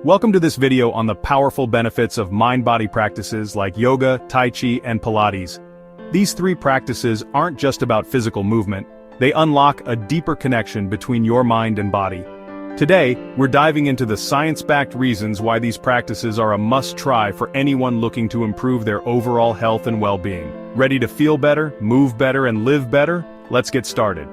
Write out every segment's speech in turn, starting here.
Welcome to this video on the powerful benefits of mind-body practices like yoga, Tai Chi, and Pilates. These three practices aren't just about physical movement, they unlock a deeper connection between your mind and body. Today, we're diving into the science-backed reasons why these practices are a must-try for anyone looking to improve their overall health and well-being. Ready to feel better, move better, and live better? Let's get started.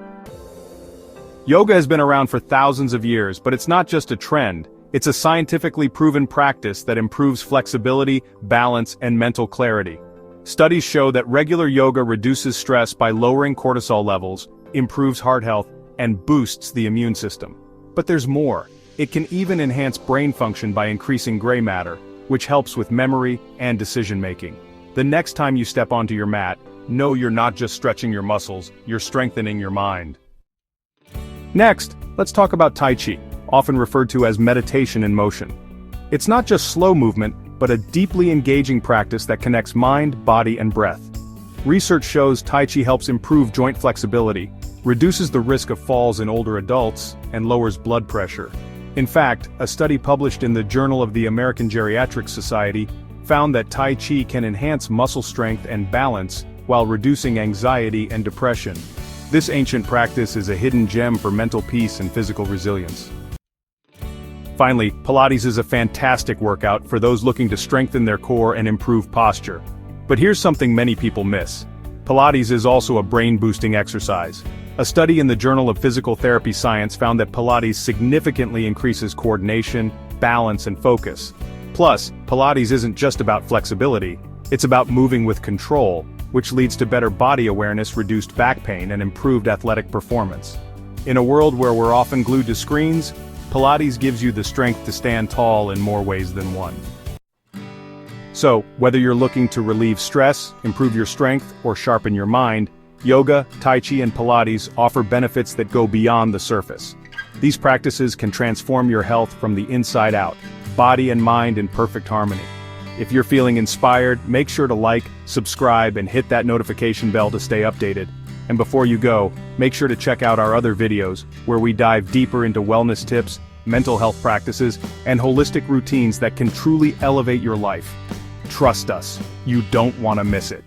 Yoga has been around for thousands of years, but it's not just a trend. It's a scientifically proven practice that improves flexibility, balance, and mental clarity. Studies show that regular yoga reduces stress by lowering cortisol levels, improves heart health, and boosts the immune system. But there's more. It can even enhance brain function by increasing gray matter, which helps with memory and decision-making. The next time you step onto your mat, know you're not just stretching your muscles, you're strengthening your mind. Next, let's talk about Tai Chi, often referred to as meditation in motion. It's not just slow movement, but a deeply engaging practice that connects mind, body, and breath. Research shows Tai Chi helps improve joint flexibility, reduces the risk of falls in older adults, and lowers blood pressure. In fact, a study published in the Journal of the American Geriatric Society found that Tai Chi can enhance muscle strength and balance while reducing anxiety and depression. This ancient practice is a hidden gem for mental peace and physical resilience. Finally, Pilates is a fantastic workout for those looking to strengthen their core and improve posture. But here's something many people miss. Pilates is also a brain-boosting exercise. A study in the Journal of Physical Therapy Science found that Pilates significantly increases coordination, balance, and focus. Plus, Pilates isn't just about flexibility, it's about moving with control, which leads to better body awareness, reduced back pain, and improved athletic performance. In a world where we're often glued to screens, Pilates gives you the strength to stand tall in more ways than one. So, whether you're looking to relieve stress, improve your strength, or sharpen your mind, yoga, Tai Chi, and Pilates offer benefits that go beyond the surface. These practices can transform your health from the inside out, body and mind in perfect harmony. If you're feeling inspired, make sure to like, subscribe, and hit that notification bell to stay updated. And before you go, make sure to check out our other videos, where we dive deeper into wellness tips, mental health practices, and holistic routines that can truly elevate your life. Trust us, you don't want to miss it.